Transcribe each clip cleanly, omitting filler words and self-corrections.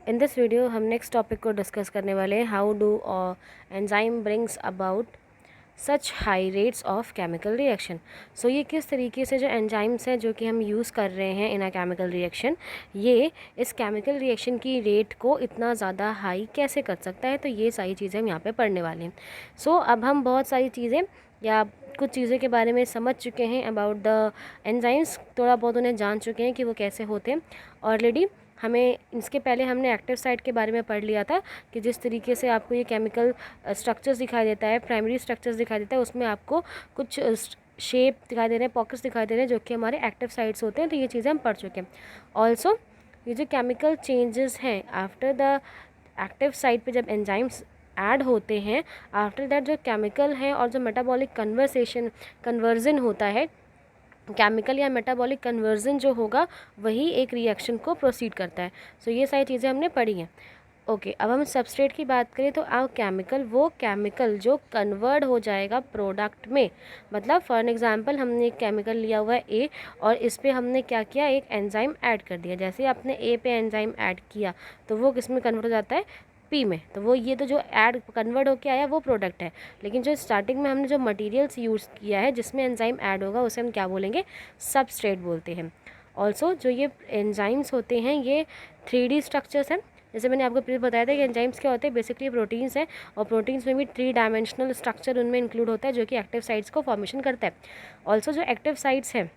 In this video हम next topic को discuss करने वाले हैं, how do enzyme brings about such high rates of chemical reaction. So ये किस तरीके से जो एंजाइम्स हैं जो कि हम यूज़ कर रहे हैं इन अ केमिकल रिएक्शन, ये इस केमिकल रिएक्शन की रेट को इतना ज़्यादा हाई कैसे कर सकता है। तो ये सारी चीज़ें हम यहाँ पे पढ़ने वाले हैं। सो अब हम बहुत सारी चीज़ें या कुछ चीज़ों के बारे में समझ चुके हैं अबाउट द एंजाइम्स, थोड़ा बहुत उन्हें जान चुके हैं कि वो कैसे होते हैं। ऑलरेडी हमें इसके पहले हमने एक्टिव साइट के बारे में पढ़ लिया था कि जिस तरीके से आपको ये केमिकल स्ट्रक्चर्स दिखाई देता है, प्राइमरी स्ट्रक्चर्स दिखाई देता है, उसमें आपको कुछ शेप दिखाई दे रहे हैं, पॉकेट्स दिखाई दे रहे हैं जो कि हमारे एक्टिव साइट्स होते हैं। तो ये चीज़ें हम पढ़ चुके हैं। ऑल्सो ये जो केमिकल चेंजेस हैं आफ्टर द एक्टिव साइट पे जब एंजाइम्स ऐड होते हैं, आफ्टर दैट जो केमिकल हैं और जो मेटाबॉलिक कन्वर्जन होता है, केमिकल या मेटाबॉलिक कन्वर्जन जो होगा वही एक रिएक्शन को प्रोसीड करता है। सो ये सारी चीज़ें हमने पढ़ी हैं। ओके, अब हम सबस्ट्रेट की बात करें तो वो केमिकल जो कन्वर्ट हो जाएगा प्रोडक्ट में, मतलब फॉर एन एग्जांपल हमने एक केमिकल लिया हुआ है ए और इस पर हमने क्या किया, एक एंजाइम ऐड कर दिया। जैसे आपने ए पे एंजाइम ऐड किया तो वो किस में कन्वर्ट हो जाता है, पी में। तो वो ये तो जो ऐड कन्वर्ट होके आया वो प्रोडक्ट है, लेकिन जो स्टार्टिंग में हमने जो मटेरियल्स यूज़ किया है जिसमें एंजाइम ऐड होगा उसे हम क्या बोलेंगे, सबस्ट्रेट बोलते हैं। ऑल्सो जो ये एंजाइम्स होते हैं ये 3D स्ट्रक्चर्स हैं। जैसे मैंने आपको प्रीवियस बताया था कि एंजाइम्स क्या होते हैं, बेसिकली प्रोटीन्स हैं, और प्रोटीन्स में भी 3 डायमेंशनल स्ट्रक्चर उनमें इंक्लूड होता है जो कि एक्टिव साइट्स को फॉर्मेशन करता है। ऑल्सो जो एक्टिव साइट्स हैं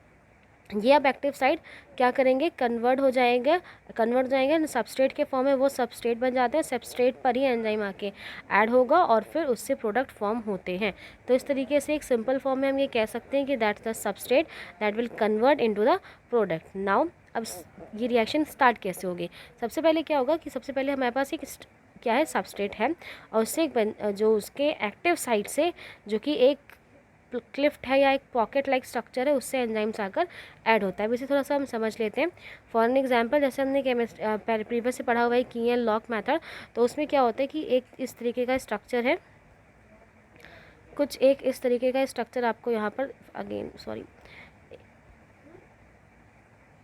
ये अब एक्टिव साइट क्या करेंगे, कन्वर्ट हो जाएंगे सबस्ट्रेट के फॉर्म में, वो सबस्ट्रेट बन जाते हैं। सबस्ट्रेट पर ही एंजाइम आके ऐड होगा और फिर उससे प्रोडक्ट फॉर्म होते हैं। तो इस तरीके से एक सिंपल फॉर्म में हम ये कह सकते हैं कि that's the substrate that will convert into the product. Now अब ये रिएक्शन स्टार्ट कैसे होगी। सबसे पहले क्या होगा कि सबसे पहले हमारे पास एक क्या है, सबस्ट्रेट है, और उससे जो उसके एक्टिव साइट से जो कि एक क्लिफ्ट है या एक पॉकेट लाइक स्ट्रक्चर है, उससे एंजाइम्स आकर ऐड होता है। इसे थोड़ा सा हम समझ लेते हैं। फॉर एन एग्जांपल, जैसे हमने प्रीवियस से पढ़ा हुआ है की एंड लॉक मेथड, तो उसमें क्या होता है कि एक इस तरीके का स्ट्रक्चर है, कुछ एक इस तरीके का स्ट्रक्चर आपको यहाँ पर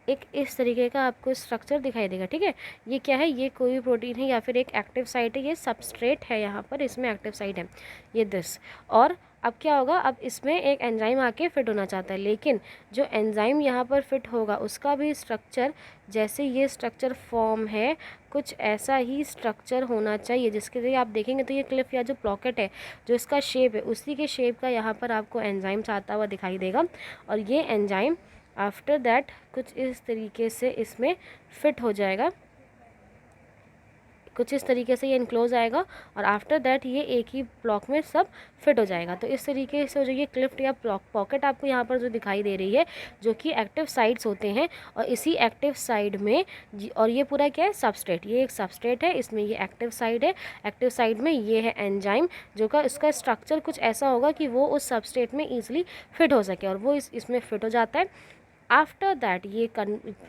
एक इस तरीके का आपको स्ट्रक्चर दिखाई देगा। ठीक है, ये क्या है, ये कोई प्रोटीन है या फिर एक एक्टिव साइट है, ये सबस्ट्रेट है, यहाँ पर इसमें एक्टिव साइट है ये दिस। और अब क्या होगा, अब इसमें एक एंजाइम आके फिट होना चाहता है, लेकिन जो एंजाइम यहाँ पर फिट होगा उसका भी स्ट्रक्चर, जैसे ये स्ट्रक्चर फॉर्म है, कुछ ऐसा ही स्ट्रक्चर होना चाहिए, जिसके लिए आप देखेंगे तो ये क्लिफ या जो पॉकेट है, जो इसका शेप है, उसी के शेप का यहाँ पर आपको एंजाइम आता हुआ दिखाई देगा। और ये एंजाइम आफ्टर दैट कुछ इस तरीके से इसमें फिट हो जाएगा, कुछ इस तरीके से ये इनक्लोज आएगा, और आफ्टर दैट ये एक ही ब्लॉक में सब फिट हो जाएगा। तो इस तरीके से जो ये क्लिफ्ट या पॉकेट आपको यहाँ पर जो दिखाई दे रही है, जो कि एक्टिव साइट्स होते हैं, और इसी एक्टिव साइड में और ये पूरा क्या है, सबस्ट्रेट, ये एक सबस्ट्रेट है, इसमें ये एक्टिव साइड है, एक्टिव साइड में ये है एंजाइम, जो का इसका स्ट्रक्चर कुछ ऐसा होगा कि वो उस सबस्ट्रेट में ईजिली फिट हो सके, और वो इसमें फिट हो जाता है। आफ्टर दैट ये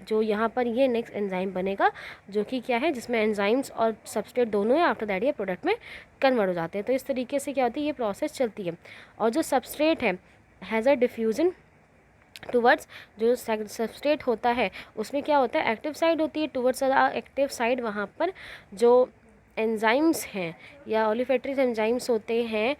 जो यहाँ पर ये नेक्स्ट एंजाइम बनेगा, जो कि क्या है, जिसमें एंजाइम्स और सबस्ट्रेट दोनों है। आफ्टर दैट ये प्रोडक्ट में कन्वर्ट हो जाते हैं। तो इस तरीके से क्या होती है, ये प्रोसेस चलती है। और जो सबस्ट्रेट है हैज़ अ डिफ्यूजन टूवर्ड्स, जो सबस्ट्रेट होता है उसमें क्या होता है, एक्टिव साइड होती है, टूवर्ड्स एक्टिव साइड वहाँ पर जो एंजाइम्स हैं या ओलिफेटरी एंजाइम्स होते हैं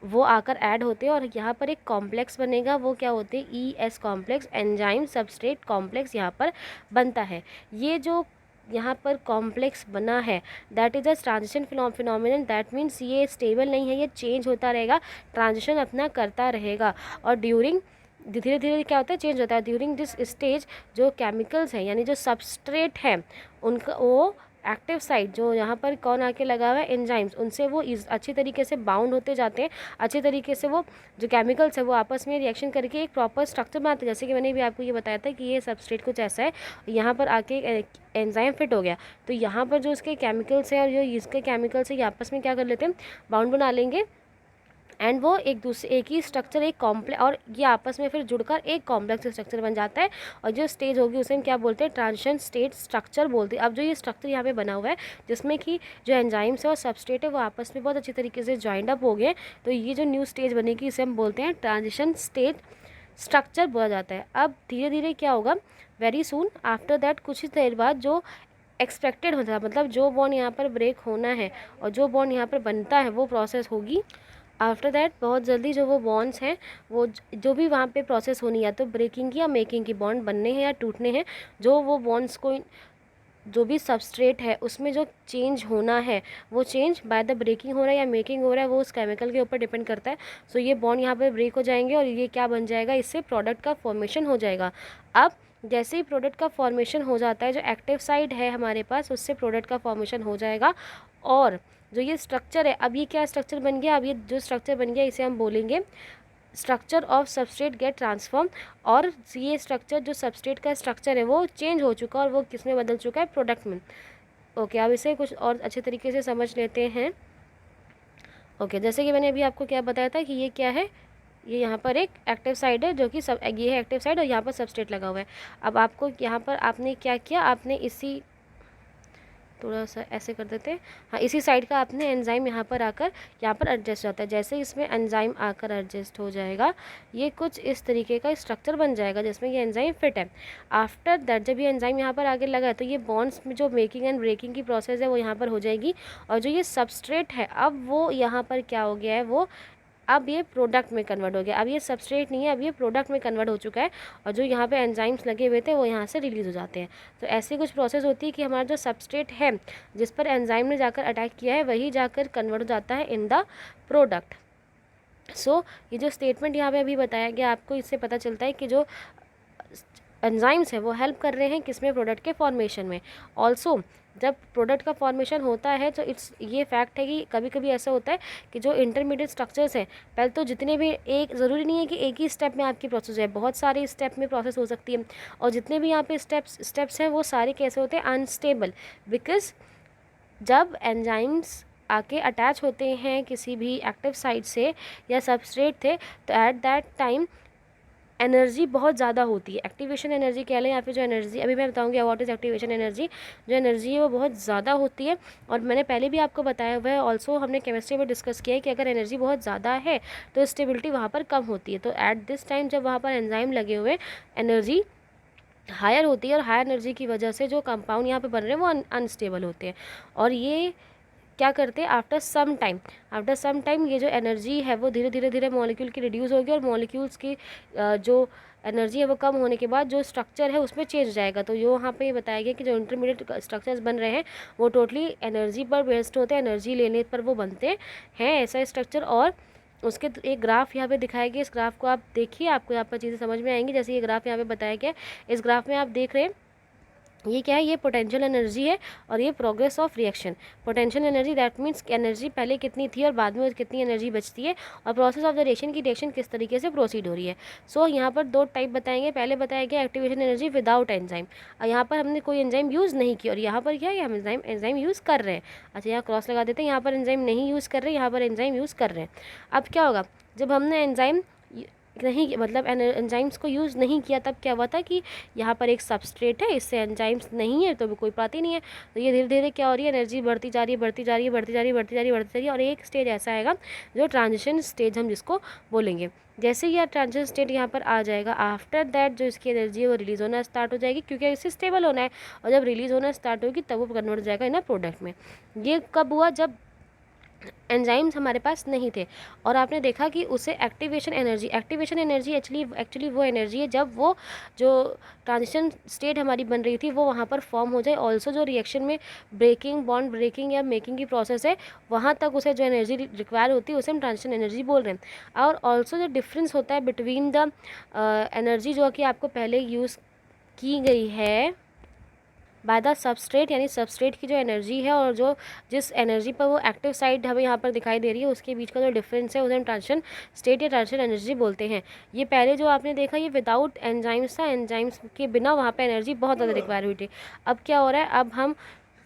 वो आकर ऐड होते हैं, और यहाँ पर एक कॉम्प्लेक्स बनेगा, वो क्या होते हैं, ES complex, enzyme substrate complex यहाँ पर बनता है। ये जो यहाँ पर कॉम्प्लेक्स बना है that is a transition phenomenon, that means ये स्टेबल नहीं है, ये चेंज होता रहेगा, ट्रांजिशन अपना करता रहेगा, और ड्यूरिंग धीरे धीरे क्या होता है, चेंज होता है। ड्यूरिंग दिस स्टेज जो केमिकल्स हैं यानी जो सबस्ट्रेट हैं उनका वो एक्टिव साइट जो यहाँ पर कौन आके लगा हुआ है, एंजाइम्स, उनसे वो अच्छी तरीके से बाउंड होते जाते हैं, अच्छी तरीके से वो जो केमिकल्स है वो आपस में रिएक्शन करके एक प्रॉपर स्ट्रक्चर बनाते हैं। जैसे कि मैंने भी आपको ये बताया था कि ये सबस्ट्रेट कुछ ऐसा है, यहाँ पर आके एंजाइम फिट हो गया, तो यहाँ पर जो इसके केमिकल्स हैं और जो इसके केमिकल्स है ये आपस में क्या कर लेते हैं, बाउंड बना लेंगे, एंड वो एक ही स्ट्रक्चर, एक कॉम्प्लेक्स, और ये आपस में फिर जुड़कर एक कॉम्प्लेक्स स्ट्रक्चर बन जाता है। और जो स्टेज होगी उसे हम क्या बोलते हैं, ट्रांजिशन स्टेट स्ट्रक्चर बोलते हैं। अब जो ये स्ट्रक्चर यहाँ पे बना हुआ है जिसमें कि जो एंजाइम्स है और सबस्ट्रेट है वो आपस में बहुत अच्छी तरीके से ज्वाइंड अप हो गए, तो ये जो न्यू स्टेज बनेगी इसे हम बोलते हैं ट्रांजिशन स्टेट स्ट्रक्चर बोला जाता है। अब धीरे धीरे क्या होगा, वेरी सून आफ्टर दैट, कुछ ही देर बाद जो एक्सपेक्टेड होता है, मतलब जो बॉन्ड यहाँ पर ब्रेक होना है और जो बॉन्ड यहाँ पर बनता है वो प्रोसेस होगी। आफ्टर दैट बहुत जल्दी जो वो बॉन्ड्स हैं वो जो भी वहाँ पे प्रोसेस होनी, या तो ब्रेकिंग की या मेकिंग की, बॉन्ड बनने हैं या टूटने हैं, जो वो बॉन्ड्स को जो भी सबस्ट्रेट है उसमें जो चेंज होना है वो चेंज बाय द ब्रेकिंग हो रहा है या मेकिंग हो रहा है, वो उस केमिकल के ऊपर डिपेंड करता है। सो ये बॉन्ड यहाँ पर ब्रेक हो जाएंगे और ये क्या बन जाएगा, इससे प्रोडक्ट का फॉर्मेशन हो जाएगा। अब जैसे ही प्रोडक्ट का फॉर्मेशन हो जाता है, जो एक्टिव साइड है हमारे पास उससे प्रोडक्ट का फॉर्मेशन हो जाएगा। और जो ये स्ट्रक्चर है, अब ये क्या स्ट्रक्चर बन गया, अब ये जो स्ट्रक्चर बन गया इसे हम बोलेंगे structure of substrate get transform. और ये स्ट्रक्चर जो सबस्ट्रेट का स्ट्रक्चर है वो चेंज हो चुका और वो किस में बदल चुका है, प्रोडक्ट में। ओके, अब इसे कुछ और अच्छे तरीके से समझ लेते हैं। ओके, जैसे कि मैंने अभी आपको क्या बताया था कि ये क्या है, ये यहाँ पर एक एक्टिव साइड है जो कि सब ये है एक्टिव साइड और यहाँ पर सबस्ट्रेट लगा हुआ है। अब आपको यहाँ पर आपने क्या किया, आपने इसी थोड़ा सा ऐसे कर देते हैं, हाँ इसी साइड का आपने एंजाइम यहाँ पर आकर यहाँ पर एडजस्ट होता है। जैसे इसमें एंजाइम आकर एडजस्ट हो जाएगा, ये कुछ इस तरीके का स्ट्रक्चर बन जाएगा जिसमें ये एंजाइम फिट है। आफ्टर दैट जब ये एंजाइम यहाँ पर आगे लगा है तो ये बॉन्ड्स में जो मेकिंग एंड ब्रेकिंग की प्रोसेस है वो यहाँ पर हो जाएगी। और जो ये सबस्ट्रेट है अब वो यहाँ पर क्या हो गया है, वो अब ये प्रोडक्ट में कन्वर्ट हो गया। अब ये सबस्ट्रेट नहीं है, अब ये प्रोडक्ट में कन्वर्ट हो चुका है और जो यहाँ पे एंजाइम्स लगे हुए थे वो यहाँ से रिलीज़ हो जाते हैं। तो ऐसी कुछ प्रोसेस होती है कि हमारा जो सबस्ट्रेट है जिस पर एंजाइम ने जाकर अटैक किया है वही जाकर कन्वर्ट हो जाता है इन द प्रोडक्ट। सो ये जो स्टेटमेंट यहाँ पे अभी बताया गया आपको, इससे पता चलता है कि जो एंजाइम्स है वो हेल्प कर रहे हैं किसमें, प्रोडक्ट के फॉर्मेशन में। ऑल्सो जब प्रोडक्ट का फॉर्मेशन होता है तो इट्स ये फैक्ट है कि कभी कभी ऐसा होता है कि जो इंटरमीडिएट स्ट्रक्चर्स हैं, पहले तो जितने भी, एक ज़रूरी नहीं है कि एक ही स्टेप में आपकी प्रोसेस है, बहुत सारे स्टेप में प्रोसेस हो सकती है। और जितने भी यहाँ पे स्टेप्स हैं वो सारे कैसे होते हैं, अनस्टेबल। बिकॉज जब एंजाइम्स आके अटैच होते हैं किसी भी एक्टिव साइट से या सबस्ट्रेट थे तो एट दैट टाइम एनर्जी बहुत ज़्यादा होती है, एक्टिवेशन एनर्जी कह लें या फिर जो एनर्जी, अभी मैं बताऊंगी व्हाट इज़ एक्टिवेशन एनर्जी। जो एनर्जी है वो बहुत ज़्यादा होती है और मैंने पहले भी आपको बताया हुआ है, ऑल्सो हमने केमिस्ट्री में डिस्कस किया है कि अगर एनर्जी बहुत ज़्यादा है तो स्टेबिलिटी वहाँ पर कम होती है। तो एट दिस टाइम जब वहाँ पर एंजाइम लगे हुए एनर्जी हायर होती है और हायर एनर्जी की वजह से जो कंपाउंड यहाँ पे बन रहे हैं वो अनस्टेबल होते हैं। और ये क्या करते हैं, आफ्टर सम टाइम ये जो एनर्जी है वो धीरे धीरे धीरे मॉलिक्यूल की रिड्यूस होगी और मॉलिक्यूल्स की जो एनर्जी है वो कम होने के बाद जो स्ट्रक्चर है उसमें चेंज जाएगा। तो यहाँ पे ये बताया गया कि जो इंटरमीडिएट स्ट्रक्चर्स बन रहे हैं वो टोटली एनर्जी पर बेस्ड होते हैं, एनर्जी लेने पर वो बनते हैं ऐसा स्ट्रक्चर। और उसके एक ग्राफ यहाँ पे दिखाया गया, इस ग्राफ को आप देखिए, आपको यहाँ पर चीज़ें समझ में आएंगी। जैसे ये ग्राफ यहाँ पे बताया गया, इस ग्राफ में आप देख रहे हैं ये क्या है, ये पोटेंशियल एनर्जी है और ये progress of reaction. Potential energy that means energy पहले कितनी थी और बाद में कितनी एनर्जी बचती है, और प्रोसेस ऑफ द रिएक्शन की रिएक्शन किस तरीके से प्रोसीड हो रही है। सो यहाँ पर दो टाइप बताएंगे। पहले बताया गया एक्टिवेशन एनर्जी विदाउट एंजाइम, और यहाँ पर हमने कोई एंजाइम यूज़ नहीं की, और यहाँ पर क्या है, हम एंजाइम यूज़ कर रहे हैं। अच्छा यहाँ क्रॉस लगा देते हैं, यहाँ पर एंजाइम नहीं यूज़ कर रहे, यहाँ पर एंजाइम यूज़ कर रहे हैं। अब क्या होगा, जब हमने एंजाइम नहीं, मतलब एंजाइम्स को यूज़ नहीं किया तब क्या हुआ था कि यहाँ पर एक सबस्ट्रेट है, इससे एंजाइम्स नहीं है तो भी कोई बात ही नहीं है। तो ये धीरे धीरे क्या हो रही है, एनर्जी बढ़ती जा रही है, बढ़ती जा रही है, बढ़ती जा रही है, बढ़ती जा रही है, बढ़ती जा रही है, और एक स्टेज ऐसा आएगा जो ट्रांजिशन स्टेज हम जिसको बोलेंगे। जैसे ही ट्रांजिशन स्टेट यहाँ पर आ जाएगा, आफ्टर दैट जो इसकी एनर्जी है वो रिलीज़ होना स्टार्ट हो जाएगी, क्योंकि इसे स्टेबल होना है, और जब रिलीज़ होना स्टार्ट होगी तब वो कन्वर्ट हो जाएगा इन प्रोडक्ट में। ये कब हुआ, जब एंजाइम्स हमारे पास नहीं थे और आपने देखा कि उसे एक्टिवेशन एनर्जी एक्चुअली वो एनर्जी है जब वो जो ट्रांजिशन स्टेट हमारी बन रही थी वो वहाँ पर फॉर्म हो जाए। ऑल्सो जो रिएक्शन में ब्रेकिंग, बॉन्ड ब्रेकिंग या मेकिंग की प्रोसेस है वहाँ तक उसे जो एनर्जी रिक्वायर होती है उसे हम ट्रांजिशन एनर्जी बोल रहे हैं। और ऑल्सो जो डिफरेंस होता है बिटवीन द एनर्जी जो कि आपको पहले यूज़ की गई है बाय द सबस्ट्रेट, यानी सबस्ट्रेट की जो एनर्जी है और जो जिस एनर्जी पर वो एक्टिव साइड हमें यहाँ पर दिखाई दे रही है उसके बीच का जो डिफरेंस है उसे हम ट्रांजिशन स्टेट या ट्रांजिशन एनर्जी बोलते हैं। ये पहले जो आपने देखा ये विदाउट एंजाइम्स था, एंजाइम्स के बिना वहाँ पर एनर्जी बहुत ज़्यादा रिक्वायर हुई थी। अब क्या हो रहा है, अब हम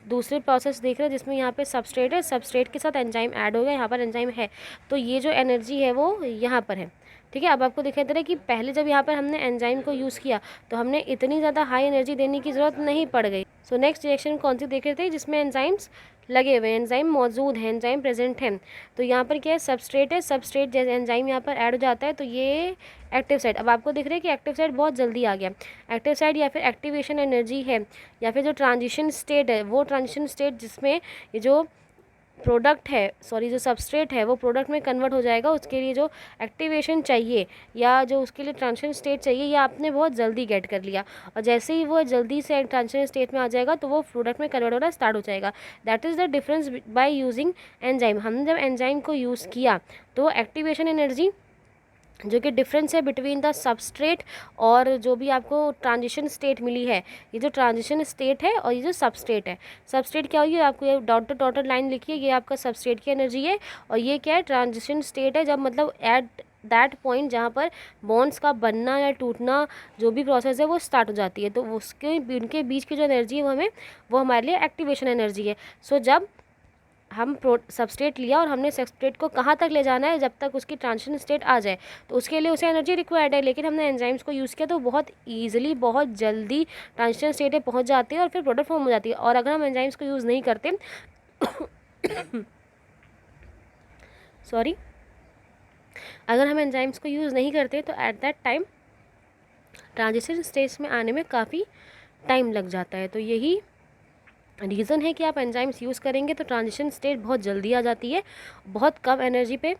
दूसरे प्रोसेस देख रहे हैं जिसमें यहाँ पे सबस्ट्रेट है, सबस्ट्रेट के साथ एंजाइम ऐड हो गया, यहाँ पर एंजाइम है, तो ये जो एनर्जी है वो यहाँ पर है। ठीक है, अब आपको दिखाई दे रहा है कि पहले जब यहाँ पर हमने एंजाइम को यूज़ किया तो हमने इतनी ज़्यादा हाई एनर्जी देने की ज़रूरत नहीं पड़ गई। सो नेक्स्ट रिएक्शन कौन सी देख रहे थे, जिसमें एंजाइम्स लगे हुए हैं, एंजाइम मौजूद हैं, एंजाइम प्रेजेंट हैं। तो यहाँ पर क्या है, सबस्ट्रेट है, सबस्ट्रेट जैसे एंजाइम यहाँ पर ऐड हो जाता है तो ये एक्टिव साइट। अब आपको दिख रहा है कि एक्टिव साइट बहुत जल्दी आ गया। एक्टिव साइट या फिर एक्टिवेशन एनर्जी है, या फिर जो ट्रांजिशन स्टेट है, वो ट्रांजिशन स्टेट जिसमें ये जो प्रोडक्ट है, सॉरी जो सबस्ट्रेट है वो प्रोडक्ट में कन्वर्ट हो जाएगा, उसके लिए जो एक्टिवेशन चाहिए या जो उसके लिए ट्रांजिशन स्टेट चाहिए, ये आपने बहुत जल्दी गेट कर लिया। और जैसे ही वो जल्दी से ट्रांजिशन स्टेट में आ जाएगा तो वो प्रोडक्ट में कन्वर्ट होना स्टार्ट हो जाएगा। That is the difference by using enzyme. हमने जब एंजाइम को यूज़ किया तो एक्टिवेशन एनर्जी जो कि डिफरेंस है बिटवीन द सबस्ट्रेट और जो भी आपको ट्रांजिशन स्टेट मिली है, ये जो ट्रांजिशन स्टेट है और ये जो सबस्ट्रेट है, सबस्ट्रेट क्या होगी, आपको ये डॉटेड डॉटेड लाइन लिखी है, ये आपका सबस्ट्रेट की एनर्जी है। और ये क्या है, ट्रांजिशन स्टेट है, जब मतलब एट दैट पॉइंट जहाँ पर बॉन्ड्स का बनना या टूटना जो भी प्रोसेस है वो स्टार्ट हो जाती है, तो उसके उनके बीच की जो एनर्जी है वो हमारे लिए एक्टिवेशन एनर्जी है। सो जब हम सबस्ट्रेट लिया और हमने सबस्ट्रेट को कहाँ तक ले जाना है, जब तक उसकी ट्रांजिशन स्टेट आ जाए, तो उसके लिए उसे एनर्जी रिक्वायर्ड है। लेकिन हमने एंजाइम्स को यूज़ किया तो बहुत ईजिली, बहुत जल्दी ट्रांजिशन स्टेट पे पहुँच जाती है और फिर प्रोडक्ट फॉर्म हो जाती है। और अगर हम एंजाइम्स को यूज़ नहीं करते सॉरी अगर हम एंजाइम्स को यूज़ नहीं करते तो at that time transition stage में आने में काफ़ी टाइम लग जाता है। तो यही रीज़न है कि आप एंजाइम्स यूज़ करेंगे तो ट्रांजिशन स्टेट बहुत जल्दी आ जाती है, बहुत कम एनर्जी पे,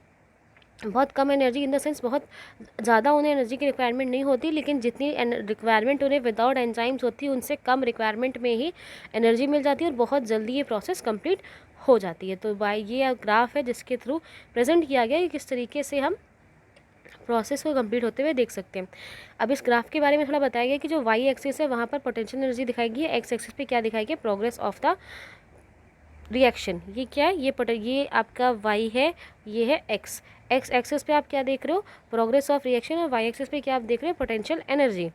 बहुत कम एनर्जी इन द सेंस बहुत ज़्यादा उन्हें एनर्जी की रिक्वायरमेंट नहीं होती, लेकिन जितनी रिक्वायरमेंट उन्हें विदाउट एंजाइम्स होती है उनसे कम रिक्वायरमेंट में ही एनर्जी मिल जाती है और बहुत जल्दी ये प्रोसेस कंप्लीट हो जाती है। तो बाय ये ग्राफ है जिसके थ्रू प्रेजेंट किया गया है कि किस तरीके से हम प्रोसेस को कंप्लीट होते हुए देख सकते हैं। अब इस ग्राफ के बारे में थोड़ा बताया गया कि जो वाई एक्सिस है वहाँ पर पोटेंशियल एनर्जी दिखाई गई है, एक्स एक्सिस पे क्या दिखाई गया, प्रोग्रेस ऑफ द रिएक्शन। ये क्या है, ये आपका वाई है, ये है एक्स। एक्स एक्सिस पे आप क्या देख रहे हो, प्रोग्रेस ऑफ रिएक्शन, और वाई एक्सिस पे क्या आप देख रहे हो, potential energy.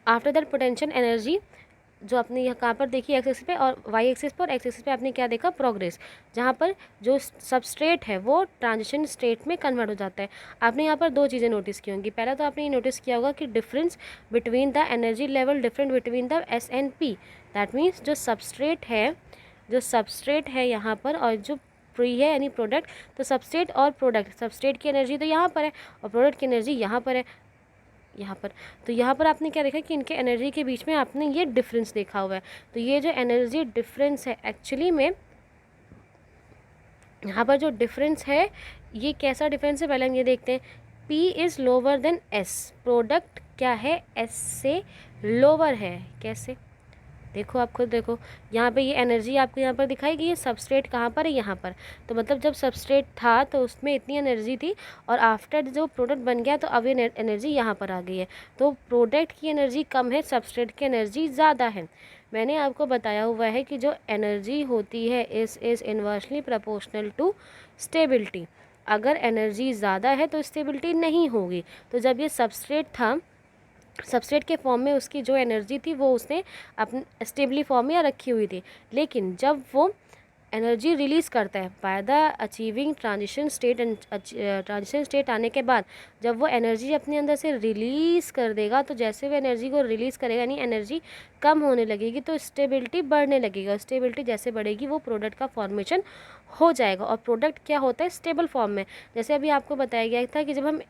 After that potential energy जो आपने यहाँ कहाँ पर देखी, एक्स एक्सिस पे और वाई एक्सिस पर, और एक्स एक्सिस पे आपने क्या देखा, प्रोग्रेस, जहाँ पर जो सबस्ट्रेट है वो ट्रांजिशन स्टेट में कन्वर्ट हो जाता है। आपने यहाँ पर दो चीज़ें नोटिस की होंगी। पहला तो आपने ये नोटिस किया होगा कि difference between the energy level different between the S and P. That means जो सबस्ट्रेट है यहाँ पर और जो प्री है यानी प्रोडक्ट, तो सबस्ट्रेट और प्रोडक्ट, सबस्ट्रेट की एनर्जी तो यहाँ पर है और प्रोडक्ट की एनर्जी यहाँ पर है, यहाँ पर। तो यहाँ पर आपने क्या देखा कि इनके एनर्जी के बीच में आपने ये डिफरेंस देखा हुआ है। तो ये जो एनर्जी डिफरेंस है एक्चुअली में, यहाँ पर जो डिफरेंस है ये कैसा डिफरेंस है, पहले हम ये देखते हैं। P is lower than S, product क्या है, S से लोअर है। कैसे, देखो आप खुद देखो, यहाँ पे ये एनर्जी आपको यहाँ पर दिखाई गई है, सबस्ट्रेट कहाँ पर है, यहाँ पर। तो मतलब जब सबस्ट्रेट था तो उसमें इतनी एनर्जी थी और आफ्टर जो प्रोडक्ट बन गया तो अब ये एनर्जी यहाँ पर आ गई है। तो प्रोडक्ट की एनर्जी कम है, सबस्ट्रेट की एनर्जी ज़्यादा है। मैंने आपको बताया हुआ है कि जो एनर्जी होती है is inversely proportional to stability. अगर एनर्जी ज़्यादा है तो स्टेबिलिटी नहीं होगी। तो जब ये सबस्ट्रेट था, सबस्ट्रेट के फॉर्म में उसकी जो एनर्जी थी वो उसने अपने स्टेबली फॉर्म में रखी हुई थी, लेकिन जब वो एनर्जी रिलीज़ करता है by the achieving transition state, transition state आने के बाद जब वो एनर्जी अपने अंदर से रिलीज़ कर देगा, तो जैसे वो एनर्जी को रिलीज़ करेगा यानी एनर्जी कम होने लगेगी तो स्टेबिलिटी बढ़ने लगेगी, और स्टेबिलिटी जैसे बढ़ेगी वो प्रोडक्ट का फॉर्मेशन हो जाएगा। और प्रोडक्ट क्या होता है, स्टेबल फॉर्म में। जैसे अभी आपको बताया गया था कि जब हम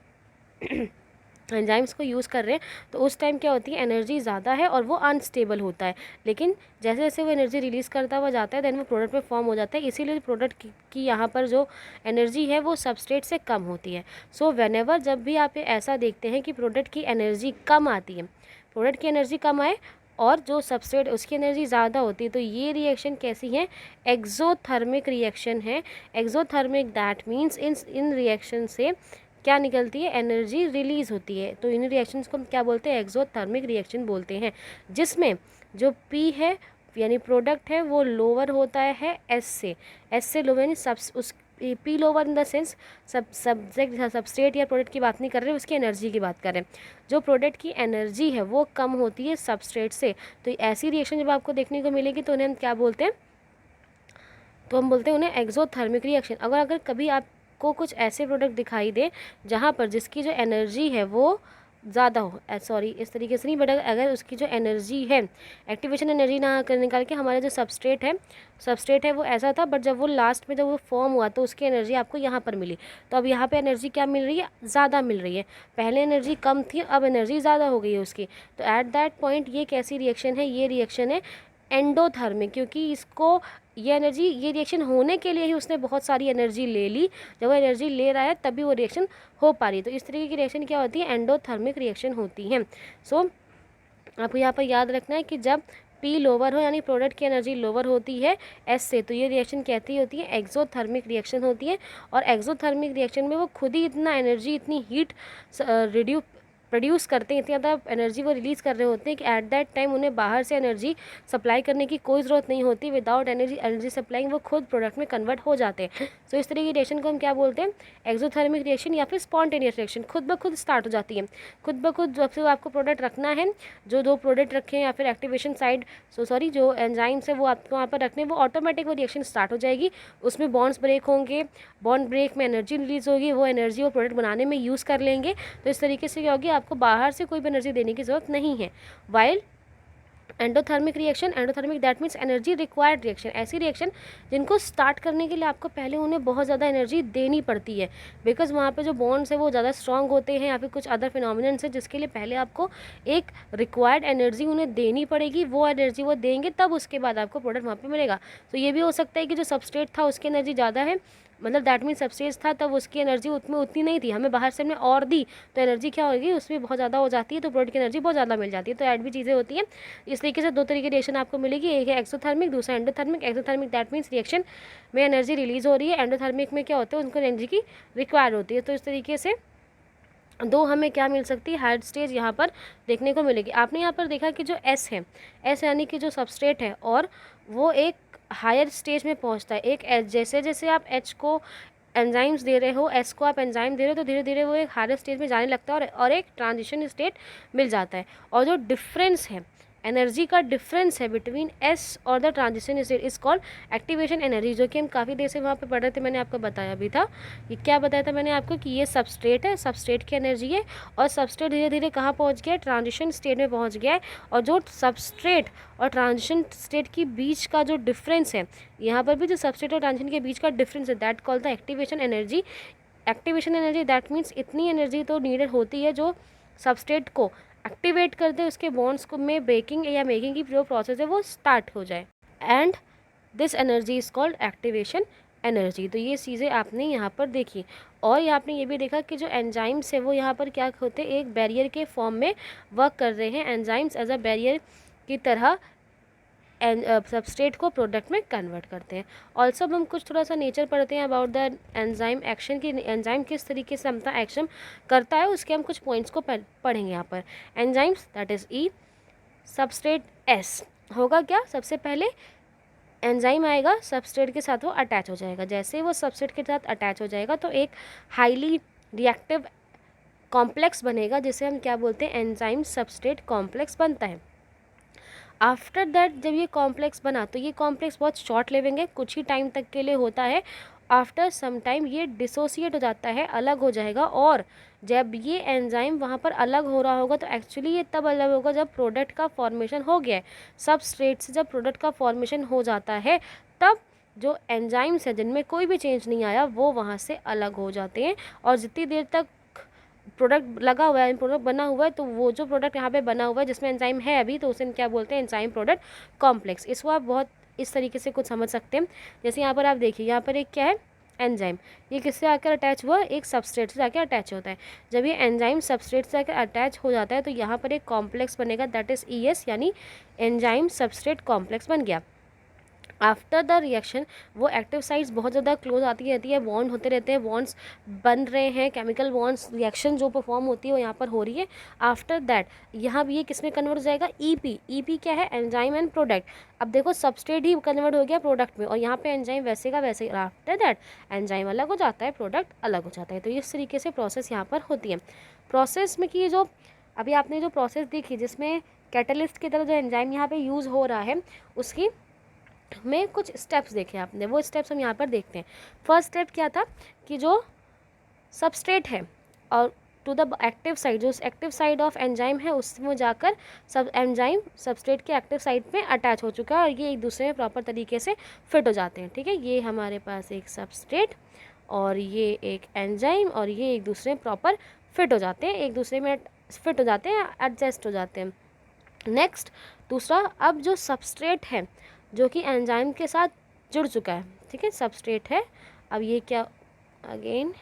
एंजाइम्स को यूज़ कर रहे हैं तो उस टाइम क्या होती है, एनर्जी ज़्यादा है और वो अनस्टेबल होता है, लेकिन जैसे जैसे वो एनर्जी रिलीज़ करता हुआ जाता है देन वो प्रोडक्ट में फॉर्म हो जाता है। इसीलिए प्रोडक्ट की यहाँ पर जो एनर्जी है वो सबस्ट्रेट से कम होती है। सो व्हेनेवर जब भी आप ऐसा देखते हैं कि प्रोडक्ट की एनर्जी कम आती है, प्रोडक्ट की एनर्जी कम आए और जो सबस्ट्रेट उसकी एनर्जी ज़्यादा होती है, तो ये रिएक्शन कैसी है, एक्सोथर्मिक रिएक्शन है। Exothermic that means in reaction से क्या निकलती है, एनर्जी रिलीज़ होती है। तो इन रिएक्शंस को हम क्या बोलते हैं, एक्सोथर्मिक रिएक्शन बोलते हैं, जिसमें जो P है यानी प्रोडक्ट है वो लोअर होता है S से लोअर यानी उस P lower in the sense substrate या प्रोडक्ट की बात नहीं कर रहे, उसकी एनर्जी की बात कर रहे हैं। जो प्रोडक्ट की एनर्जी है वो कम होती है सबस्ट्रेट से। तो ऐसी रिएक्शन जब आपको देखने को मिलेगी तो उन्हें हम क्या बोलते हैं, तो हम बोलते हैं उन्हें एक्सोथर्मिक रिएक्शन। अगर कभी आपको कुछ ऐसे प्रोडक्ट दिखाई दे जहाँ पर जिसकी जो एनर्जी है वो ज़्यादा हो, सॉरी इस तरीके से नहीं, बट अगर उसकी जो एनर्जी है, एक्टिवेशन एनर्जी ना कर निकाल के हमारा जो सबस्ट्रेट है वो ऐसा था, बट जब वो लास्ट में जब वो फॉर्म हुआ तो उसकी एनर्जी आपको यहाँ पर मिली। तो अब यहाँ पे एनर्जी क्या मिल रही है, ज़्यादा मिल रही है। पहले एनर्जी कम थी, अब एनर्जी ज़्यादा हो गई है उसकी। तो एट दैट पॉइंट ये कैसी रिएक्शन है, ये रिएक्शन है एंडोथर्मिक, क्योंकि इसको ये रिएक्शन होने के लिए ही उसने बहुत सारी एनर्जी ले ली। जब वो एनर्जी ले रहा है तभी वो रिएक्शन हो पा रही है। तो इस तरीके की रिएक्शन क्या होती है, एंडोथर्मिक रिएक्शन होती है। सो आपको यहाँ पर याद रखना है कि जब P लोअर हो यानी प्रोडक्ट की एनर्जी लोअर होती है S से, तो ये रिएक्शन कहती होती है एक्सोथर्मिक रिएक्शन होती है। और एक्सोथर्मिक रिएक्शन में वो खुद ही इतना एनर्जी, इतनी हीट प्रोड्यूस करते हैं, इतनी ज़्यादा एनर्जी वो रिलीज़ कर रहे होते हैं कि एट दैट टाइम उन्हें बाहर से एनर्जी सप्लाई करने की कोई ज़रूरत नहीं होती। विदाउट एनर्जी सप्लाइंग वो खुद प्रोडक्ट में कन्वर्ट हो जाते हैं। सो इस तरह की रिएक्शन को हम क्या बोलते हैं, एक्सोथर्मिक रिएक्शन या फिर स्पॉन्टेनियस रिएक्शन। खुद ब खुद स्टार्ट हो जाती है, खुद ब खुद। जब से आपको प्रोडक्ट रखना है, जो दो प्रोडक्ट रखे हैं या फिर एक्टिवेशन साइड जो एंजाइम्स है वो आपको वहाँ पर रखने, वो ऑटोमेटिक वो रिएक्शन स्टार्ट हो जाएगी। उसमें बॉन्ड्स ब्रेक होंगे, बॉन्ड ब्रेक में एनर्जी रिलीज होगी, वो एनर्जी वो प्रोडक्ट बनाने में यूज़ कर लेंगे। तो इस तरीके से क्या होगी, आपको बाहर से कोई भी एनर्जी देने की ज़रूरत नहीं है। While endothermic that means energy required reaction, ऐसी रिएक्शन जिनको स्टार्ट करने के लिए आपको पहले उन्हें बहुत ज़्यादा एनर्जी देनी पड़ती है, बिकॉज वहाँ पे जो बॉन्ड्स है वो ज़्यादा स्ट्रॉन्ग होते हैं या फिर कुछ अदर फिनोमिनन्स है जिसके लिए पहले आपको एक रिक्वायर्ड एनर्जी उन्हें देनी पड़ेगी। वो एनर्जी वो देंगे तब उसके बाद आपको प्रोडक्ट वहाँ पर मिलेगा। तो ये भी हो सकता है कि जो सबस्ट्रेट था उसकी एनर्जी ज़्यादा है, मतलब दैट मीन सबस्टेज था तब उसकी एनर्जी उसमें उतनी नहीं थी, हमें बाहर से हमने और दी तो एनर्जी क्या होगी, उसमें बहुत ज़्यादा हो जाती है, तो प्रोडक्ट की एनर्जी बहुत ज़्यादा मिल जाती है। तो ऐड भी चीज़ें होती हैं। इस तरीके से दो तरीके रिएक्शन आपको मिलेगी, एक है एक्सोथर्मिक, दूसरा endothermic. Exothermic that means reaction में एनर्जी रिलीज़ हो रही है, एंडोथर्मिक में क्या होता है, उनको एनर्जी की रिक्वायर होती है। तो इस तरीके से दो हमें क्या मिल सकती है, हार्ड स्टेज यहाँ पर देखने को मिलेगी। आपने यहाँ पर देखा कि जो एस है, एस यानी कि जो सबस्ट्रेट है और वो एक हायर स्टेज में पहुँचता है। एक एच, जैसे जैसे आप एच को एंजाइम्स दे रहे हो, एस को आप एंजाइम दे रहे हो, तो धीरे धीरे वो एक हायर स्टेज में जाने लगता है और एक ट्रांजिशन स्टेट मिल जाता है। और जो डिफरेंस है, एनर्जी का डिफरेंस है बिटवीन एस और the transition state is called activation energy, जो कि हम काफ़ी देर से वहाँ पे पढ़ रहे थे। मैंने आपको बताया भी था, ये क्या बताया था मैंने आपको कि ये सबस्ट्रेट है, सबस्ट्रेट की एनर्जी है, और सबस्ट्रेट धीरे धीरे कहाँ पहुँच गया है, ट्रांजिशन स्टेट में पहुँच गया है। और जो सबस्ट्रेट और ट्रांजिशन स्टेट के बीच का जो डिफरेंस है, यहाँ पर भी जो सबस्ट्रेट और ट्रांजिशन के बीच का डिफरेंस है, that called the activation energy. Activation energy that means इतनी एनर्जी तो नीडेड होती है जो सबस्ट्रेट को एक्टिवेट कर दे, उसके बॉन्ड्स को में ब्रेकिंग या मेकिंग की जो प्रोसेस है वो स्टार्ट हो जाए, and this energy is called activation energy. तो ये चीज़ें आपने यहाँ पर देखी। और आपने ये भी देखा कि जो एंजाइम्स है वो यहाँ पर क्या होते हैं, एक बैरियर के फॉर्म में वर्क कर रहे हैं। एंजाइम्स एज अ बैरियर की तरह सबस्ट्रेट को प्रोडक्ट में कन्वर्ट करते हैं। ऑल्सो हम कुछ थोड़ा सा नेचर पढ़ते हैं अबाउट द एंजाइम एक्शन की, एंजाइम किस तरीके से अपना एक्शन करता है, उसके हम कुछ पॉइंट्स को पढ़ेंगे यहाँ पर। Enzymes that is E, substrate S होगा क्या, सबसे पहले एंजाइम आएगा, सबस्ट्रेट के साथ वो अटैच हो जाएगा। जैसे वो सबस्ट्रेट के साथ अटैच हो जाएगा तो एक हाईली रिएक्टिव कॉम्प्लेक्स बनेगा, जिसे हम क्या बोलते हैं, एंजाइम सबस्ट्रेट कॉम्प्लेक्स बनता है। आफ्टर दैट जब ये कॉम्प्लेक्स बना तो ये कॉम्प्लेक्स बहुत शॉर्ट लिविंग है, कुछ ही टाइम तक के लिए होता है। आफ्टर सम टाइम ये डिसोसिएट हो जाता है, अलग हो जाएगा। और जब ये एंजाइम वहाँ पर अलग हो रहा होगा तो एक्चुअली ये तब अलग होगा जब प्रोडक्ट का फॉर्मेशन हो गया है। सबस्ट्रेट से जब प्रोडक्ट का फॉर्मेशन हो जाता है तब जो एंजाइम्स हैं जिनमें कोई भी चेंज नहीं आया वो वहाँ से अलग हो जाते हैं। और जितनी देर तक प्रोडक्ट लगा हुआ है, प्रोडक्ट बना हुआ है, तो वो जो प्रोडक्ट यहाँ पे बना हुआ है जिसमें एंजाइम है अभी, तो उसे क्या बोलते हैं, एंजाइम प्रोडक्ट कॉम्प्लेक्स। इसको आप बहुत इस तरीके से कुछ समझ सकते हैं। जैसे यहाँ पर आप देखिए, यहाँ पर एक क्या है, एंजाइम, ये किससे आकर अटैच हुआ, एक सबस्ट्रेट से जाकर अटैच होता है। जब ये एंजाइम सबस्ट्रेट से जाकर अटैच हो जाता है तो यहाँ पर एक कॉम्प्लेक्स बनेगा, दैट इज़ ES, यानी एंजाइम सबस्ट्रेट कॉम्प्लेक्स बन गया। आफ्टर द रिएक्शन वो एक्टिव साइट्स बहुत ज़्यादा क्लोज आती रहती है, बॉन्ड होते रहते हैं, बॉन्ड्स बन रहे हैं, केमिकल बॉन्ड्स, रिएक्शन जो परफॉर्म होती है वो यहाँ पर हो रही है। आफ्टर दैट यहाँ भी ये किस में कन्वर्ट हो जाएगा, EP क्या है, एंजाइम एंड प्रोडक्ट। अब देखो सबस्ट्रेट ही कन्वर्ट हो गया प्रोडक्ट में, और यहाँ पे एंजाइम वैसे का वैसे। आफ्टर दैट एंजाइम अलग हो जाता है, प्रोडक्ट अलग हो जाता है। तो इस तरीके से प्रोसेस यहाँ पर होती है। प्रोसेस में कि जो अभी आपने जो प्रोसेस देखी जिसमें कैटलिस्ट की तरह जो एंजाइम यहाँ पे यूज़ हो रहा है, उसकी में कुछ स्टेप्स देखे आपने, वो स्टेप्स हम यहाँ पर देखते हैं। फर्स्ट स्टेप क्या था कि जो सबस्ट्रेट है और टू द एक्टिव साइड, जो एक्टिव साइड ऑफ एंजाइम है उसमें जाकर सब एंजाइम सबस्ट्रेट के एक्टिव साइड में अटैच हो चुका है और ये एक दूसरे में प्रॉपर तरीके से फिट हो जाते हैं। ठीक है, ये हमारे पास एक सबस्ट्रेट और ये एक एंजाइम और ये एक दूसरे में प्रॉपर फिट हो जाते हैं, एक दूसरे में फिट हो जाते हैं, एडजस्ट हो जाते हैं। नेक्स्ट दूसरा, अब जो सबस्ट्रेट है जो कि एंजाइम के साथ जुड़ चुका है, ठीक है, सबस्ट्रेट है, अब ये क्या, अगेन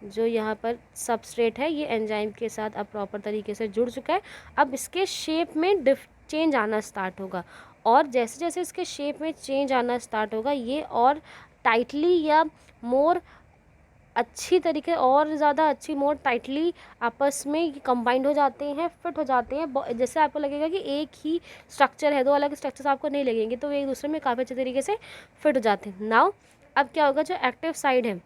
जो यहाँ पर सबस्ट्रेट है ये एंजाइम के साथ अब प्रॉपर तरीके से जुड़ चुका है। अब इसके शेप में चेंज आना स्टार्ट होगा और जैसे जैसे इसके शेप में चेंज आना स्टार्ट होगा ये और टाइटली या मोर अच्छी तरीके और ज़्यादा अच्छी मोर टाइटली आपस में कंबाइंड हो जाते हैं, फिट हो जाते हैं। जैसे आपको लगेगा कि एक ही स्ट्रक्चर है, दो अलग स्ट्रक्चर्स आपको नहीं लगेंगे, तो एक दूसरे में काफ़ी अच्छे तरीके से फिट हो जाते हैं। नाउ अब क्या होगा, जो एक्टिव साइड है,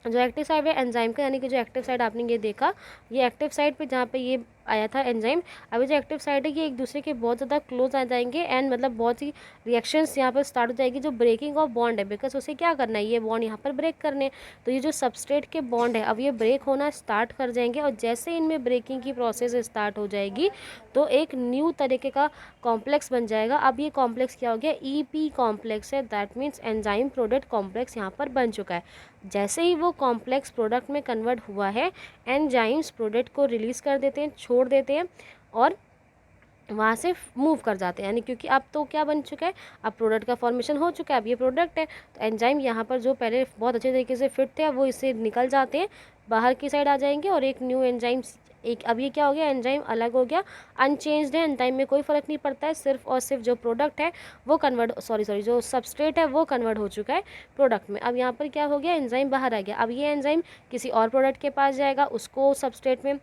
जो एक्टिव साइड है एंजाइम का, यानी कि जो एक्टिव साइड आपने ये देखा, ये एक्टिव साइड पे जहाँ पे ये आया था एंजाइम, अभी जो एक्टिव साइड है ये एक दूसरे के बहुत ज़्यादा क्लोज आ जाएंगे एंड मतलब बहुत सी रिएक्शंस यहाँ पर स्टार्ट हो जाएगी, जो ब्रेकिंग ऑफ बॉन्ड है, बिकॉज उसे क्या करना है, ये बॉन्ड यहाँ पर ब्रेक करने, तो ये जो सबस्ट्रेट के बॉन्ड है अब ये ब्रेक होना स्टार्ट कर जाएंगे और जैसे इनमें ब्रेकिंग की प्रोसेस स्टार्ट हो जाएगी तो एक न्यू तरीके का कॉम्प्लेक्स बन जाएगा। अब ये कॉम्प्लेक्स क्या हो गया, EP कॉम्प्लेक्स है, that means enzyme product complex यहाँ पर बन चुका है। जैसे ही वो कॉम्प्लेक्स प्रोडक्ट में कन्वर्ट हुआ है, एंजाइम्स प्रोडक्ट को रिलीज़ कर देते हैं, छोड़ देते हैं और वहाँ से मूव कर जाते हैं, यानी क्योंकि अब तो क्या बन चुका है, अब प्रोडक्ट का फॉर्मेशन हो चुका है, अब ये प्रोडक्ट है, तो एंजाइम यहाँ पर जो पहले बहुत अच्छे तरीके से फिट थे वो इससे निकल जाते हैं, बाहर की साइड आ जाएंगे और एक न्यू एंजाइम, एक अब ये क्या हो गया, एंजाइम अलग हो गया, अनचेंज्ड है, एंजाइम में कोई फ़र्क नहीं पड़ता है, सिर्फ और सिर्फ जो प्रोडक्ट है वो जो सबस्ट्रेट है वो कन्वर्ट हो चुका है प्रोडक्ट में। अब यहाँ पर क्या हो गया, एंजाइम बाहर आ गया, अब ये एंजाइम किसी और प्रोडक्ट के पास जाएगा, उसको सबस्ट्रेट में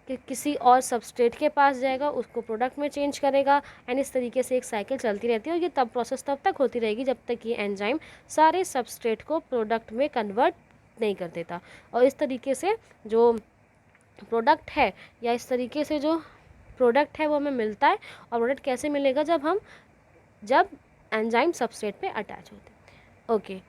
किसी और सबस्ट्रेट के पास जाएगा, उसको प्रोडक्ट में चेंज करेगा एंड इस तरीके से एक साइकिल चलती रहती है और ये तब प्रोसेस तब तक होती रहेगी जब तक ये एंजाइम सारे सबस्ट्रेट को प्रोडक्ट में कन्वर्ट नहीं कर देता। और इस तरीके से जो प्रोडक्ट है या इस तरीके से जो प्रोडक्ट है वो हमें मिलता है। और प्रोडक्ट कैसे मिलेगा, जब एंजाइम सबस्ट्रेट पे अटैच होते हैं। ओके।